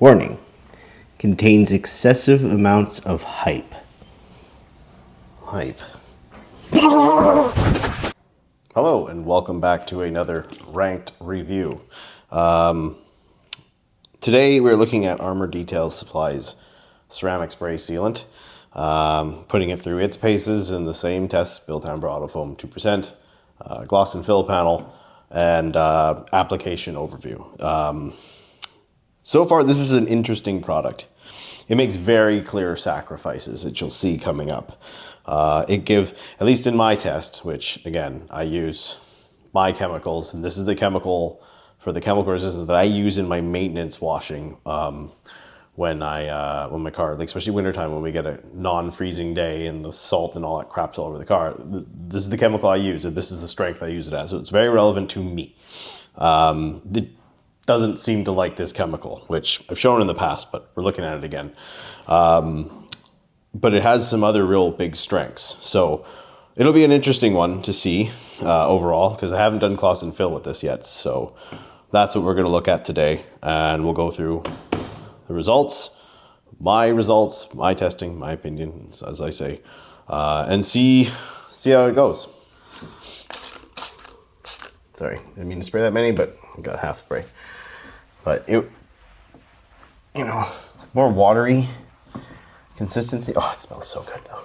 Warning, contains excessive amounts of hype. Hello, and welcome back to another ranked review. Today we're looking at Armor Detail Supplies Ceramic Spray Sealant, putting it through its paces in the same tests: built amber autofoam 2%, gloss and fill panel, and application overview. So far, this is an interesting product. It makes very clear sacrifices that you'll see coming up. It gives, at least in my test, which again, I use my chemicals, and this is the chemical for the chemical resistance that I use in my maintenance washing when my car, like especially wintertime when we get a non-freezing day and the salt and all that crap's all over the car. This is the chemical I use, and this is the strength I use it at. So it's very relevant to me. It doesn't seem to like this chemical, which I've shown in the past, but we're looking at it again. But it has some other real big strengths. So it'll be an interesting one to see overall, because I haven't done gloss and fill with this yet. So that's what we're going to look at today, and we'll go through the results, my testing, my opinion, as I say, and see how it goes. Sorry, didn't mean to spray that many, but I got half spray. But it, more watery consistency. Oh, it smells so good though.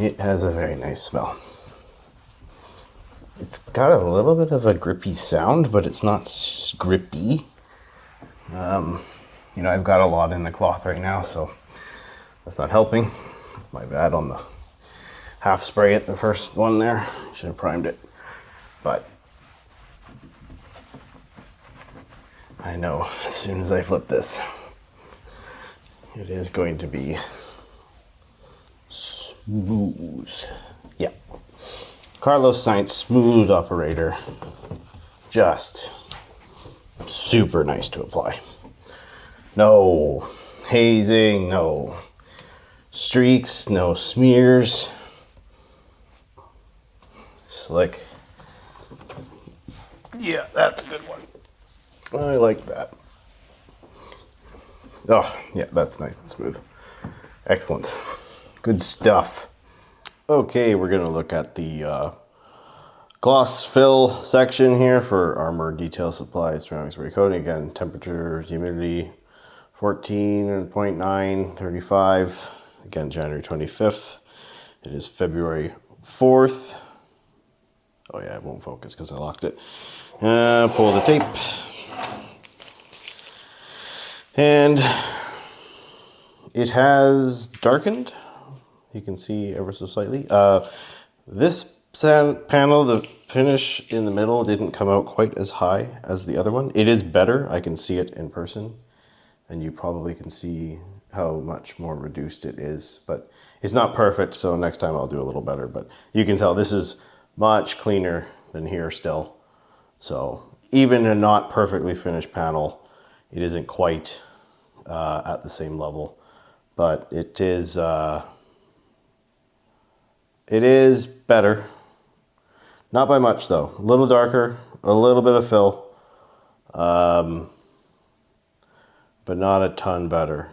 It has a very nice smell. It's got a little bit of a grippy sound, but it's not grippy. I've got a lot in the cloth right now, so that's not helping. That's my bad on the half spray at the first one there. Should have primed it. But I know as soon as I flip this, it is going to be smooth. Yeah. Carlos Sainz, smooth operator. Just super nice to apply. No hazing, no streaks, no smears. Slick. Yeah, that's a good one. I like that. Oh, yeah, that's nice and smooth. Excellent. Good stuff. Okay, we're going to look at the gloss fill section here for Armor Detail Supplies Ceramic Spray Coating. Again, temperature, humidity, 14.9, 35. Again, January 25th. It is February 4th. Oh yeah, it won't focus because I locked it. Pull the tape. And it has darkened. You can see ever so slightly. This panel, the finish in the middle didn't come out quite as high as the other one. It is better. I can see it in person, and you probably can see how much more reduced it is. But it's not perfect, so next time I'll do a little better. But you can tell this is much cleaner than here still. So even a not perfectly finished panel, it isn't quite at the same level, but it is better. Not by much though. A little darker, a little bit of fill, but not a ton better.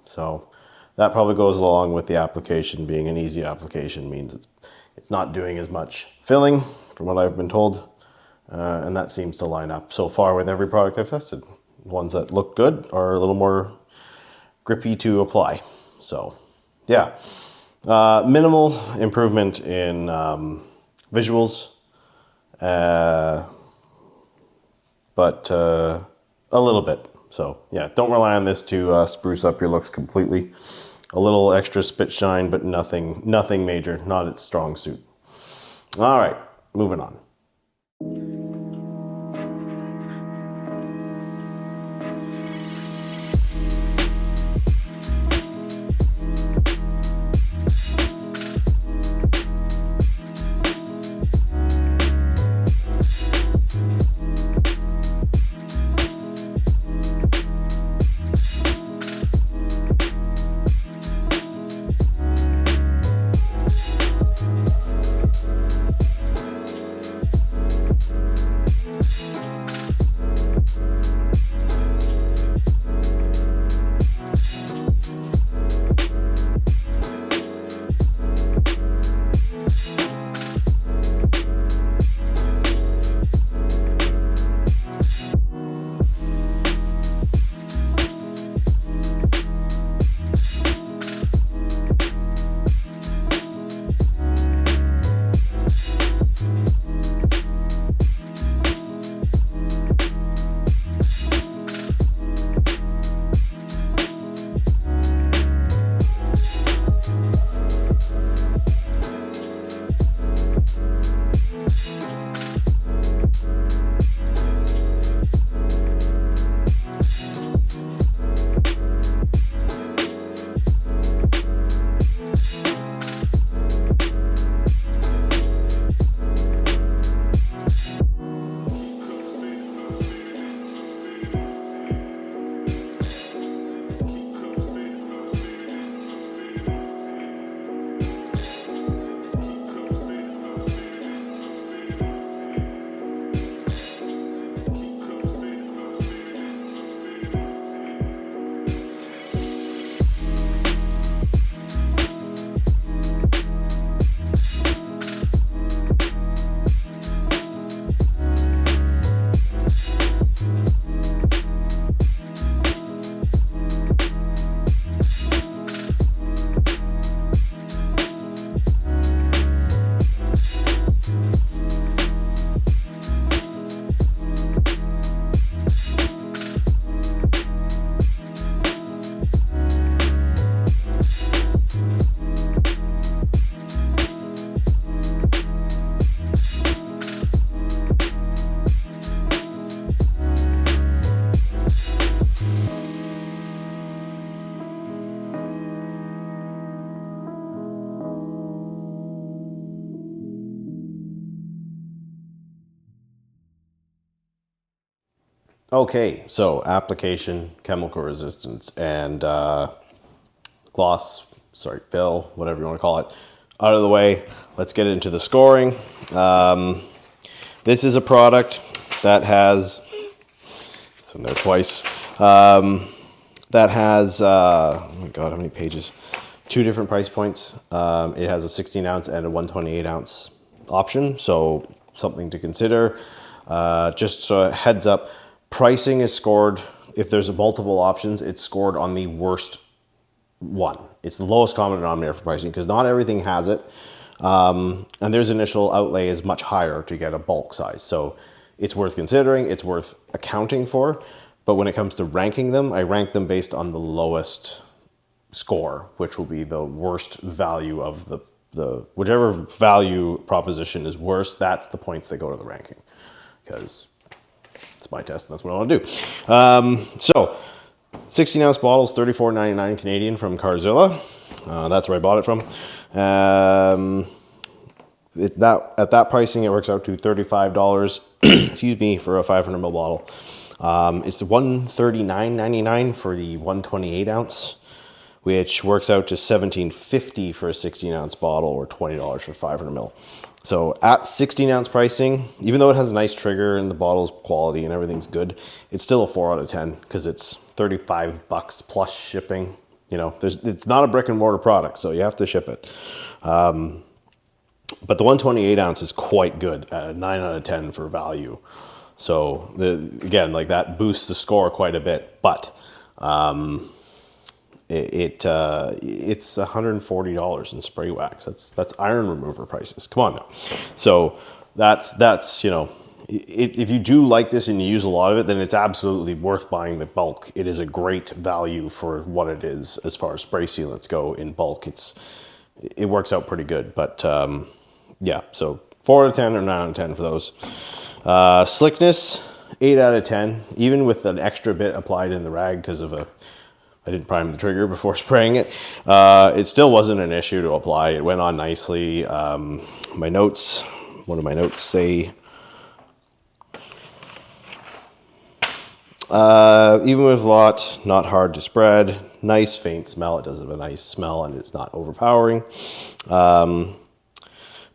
So that probably goes along with the application being an easy application, means it's not doing as much filling from what I've been told. And that seems to line up so far with every product I've tested. Ones that look good are a little more grippy to apply. So yeah, minimal improvement in visuals, but a little bit. So yeah, don't rely on this to spruce up your looks completely. A little extra spit shine, but nothing major, not its strong suit. All right, moving on. Okay, so application, chemical resistance, and fill, whatever you want to call it, out of the way. Let's get into the scoring. This is a product that has, it's in there twice, that has, oh my God, how many pages? 2 different price points. It has a 16 ounce and a 128 ounce option, so something to consider. Just so a heads up, pricing is scored, if there's multiple options, it's scored on the worst one. It's the lowest common denominator for pricing because not everything has it. And there's initial outlay is much higher to get a bulk size. So it's worth considering, it's worth accounting for. But when it comes to ranking them, I rank them based on the lowest score, which will be the worst value of the whichever value proposition is worse, that's the points that go to the ranking. Because it's my test and that's what I want to do. So 16 ounce bottles, $34.99 Canadian from Carzilla. That's where I bought it from. At that pricing, it works out to $35, excuse me, for a 500 ml bottle. It's $139.99 for the 128 ounce, which works out to $17.50 for a 16 ounce bottle or $20 for 500 ml. So at 16 ounce pricing, even though it has a nice trigger and the bottle's quality and everything's good, it's still a 4 out of 10 because it's $35 plus shipping. You know, it's not a brick and mortar product, so you have to ship it. But the 128 ounce is quite good at a 9 out of 10 for value. So again, like that boosts the score quite a bit, but it's $140 in spray wax. That's iron remover prices. Come on now. So that's you know, if you do like this and you use a lot of it, then it's absolutely worth buying the bulk. It is a great value for what it is as far as spray sealants go in bulk. It works out pretty good, but yeah, so 4 out of 10 or 9 out of 10 for those. Slickness, 8 out of 10, even with an extra bit applied in the rag because of I didn't prime the trigger before spraying it. It still wasn't an issue to apply. It went on nicely. One of my notes say, even with a lot, not hard to spread. Nice faint smell. It does have a nice smell and it's not overpowering.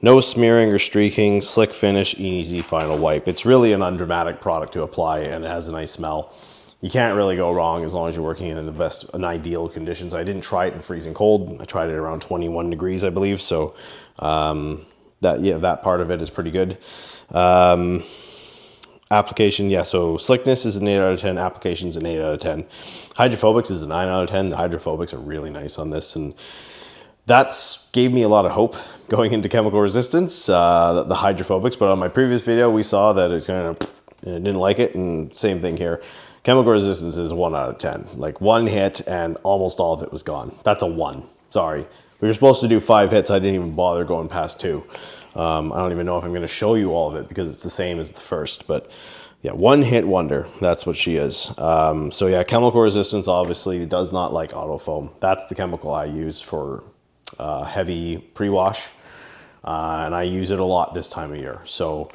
No smearing or streaking, slick finish, easy final wipe. It's really an undramatic product to apply and it has a nice smell. You can't really go wrong as long as you're working in the best and ideal conditions. I didn't try it in freezing cold. I tried it around 21 degrees, I believe. So that part of it is pretty good. Application, yeah, so slickness is an 8 out of 10, application's an 8 out of 10. Hydrophobics is a 9 out of 10. The hydrophobics are really nice on this, and that's gave me a lot of hope going into chemical resistance, the hydrophobics, but on my previous video, we saw that it kind of didn't like it, and same thing here. Chemical resistance is 1 out of 10. Like one hit and almost all of it was gone. That's a 1, sorry. We were supposed to do 5 hits, I didn't even bother going past 2. I don't even know if I'm going to show you all of it because it's the same as the first, but yeah, 1 hit wonder. That's what she is. So yeah, chemical resistance obviously does not like auto foam. That's the chemical I use for heavy pre-wash, and I use it a lot this time of year. So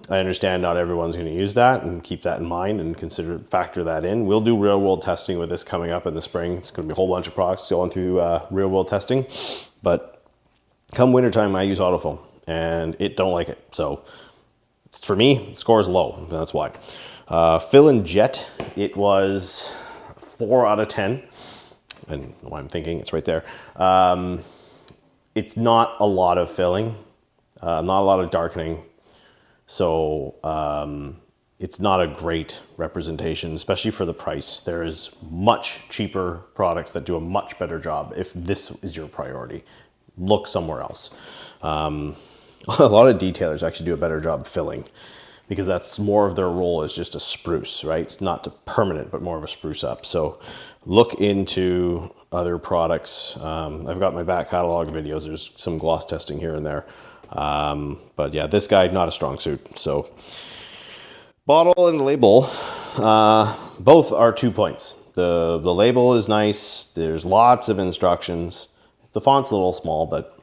I understand not everyone's going to use that, and keep that in mind and factor that in. We'll do real world testing with this coming up in the spring. It's going to be a whole bunch of products going through real world testing, but come wintertime, I use autofoam and it don't like it. So for me, score is low. That's why. Fill and jet, it was 4 out of 10. And what I'm thinking, it's right there. It's not a lot of filling, not a lot of darkening. So it's not a great representation, especially for the price. There is much cheaper products that do a much better job. If this is your priority, look somewhere else. A lot of detailers actually do a better job filling because that's more of their role as just a spruce, right? It's not permanent, but more of a spruce up. So look into other products. I've got my back catalog videos. There's some gloss testing here and there. But yeah, this guy, not a strong suit. So bottle and label, both are 2 points. The label is nice. There's lots of instructions. The font's a little small, but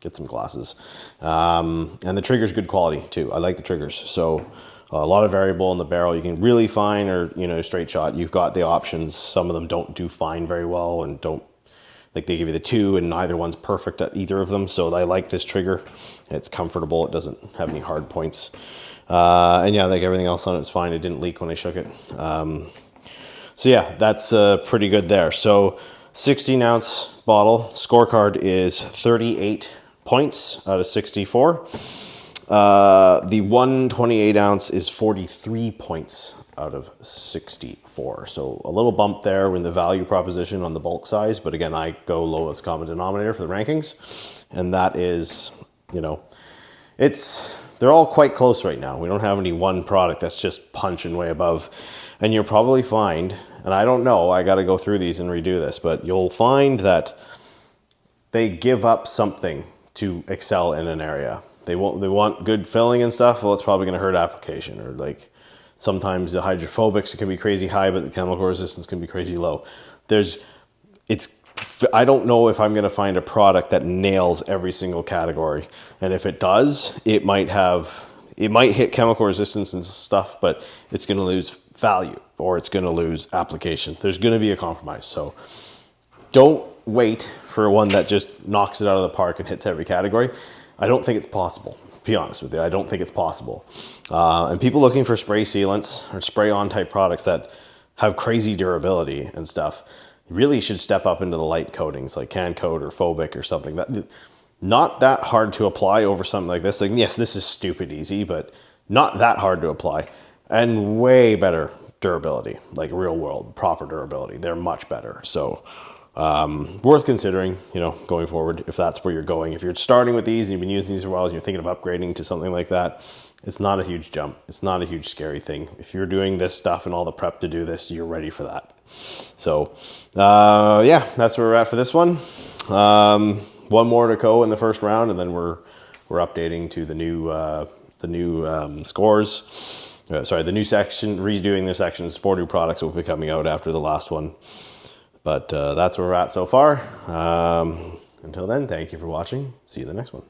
get some glasses. And the trigger's good quality too. I like the triggers. So A lot of variable in the barrel. You can really fine or, you know, straight shot. You've got the options. Some of them don't do fine very well and don't, like they give you the 2 and neither one's perfect at either of them. So I like this trigger. It's comfortable. It doesn't have any hard points. And yeah, like everything else on it is fine. It didn't leak when I shook it. So yeah, that's pretty good there. So 16-ounce bottle. Scorecard is 38 points out of 64. The 128-ounce is 43 points out of 64. So a little bump there in the value proposition on the bulk size. But again, I go lowest common denominator for the rankings. And that is, you know, they're all quite close right now. We don't have any one product that's just punching way above. And you'll probably find, and I don't know, I got to go through these and redo this, but you'll find that they give up something to excel in an area. They want good filling and stuff. Well, it's probably going to hurt application. Or like sometimes the hydrophobics can be crazy high, but the chemical resistance can be crazy low. I don't know if I'm going to find a product that nails every single category. And if it does, it might hit chemical resistance and stuff, but it's going to lose value or it's going to lose application. There's going to be a compromise. So don't wait for one that just knocks it out of the park and hits every category. I don't think it's possible, to be honest with you. I don't think it's possible. And people looking for spray sealants or spray-on type products that have crazy durability and stuff really should step up into the light coatings like Can Coat or Phobic or something. Not that hard to apply over something like this. Like, yes, this is stupid easy, but not that hard to apply. And way better durability, like real world, proper durability. They're much better. So worth considering, you know, going forward if that's where you're going. If you're starting with these and you've been using these for a while and you're thinking of upgrading to something like that, it's not a huge jump. It's not a huge scary thing. If you're doing this stuff and all the prep to do this, you're ready for that. So yeah, that's where we're at for this one. One more to go in the first round, and then we're updating to the new scores. Sorry, the new section, redoing the sections. 4 new products will be coming out after the last one. But that's where we're at so far. Until then, thank you for watching. See you in the next one.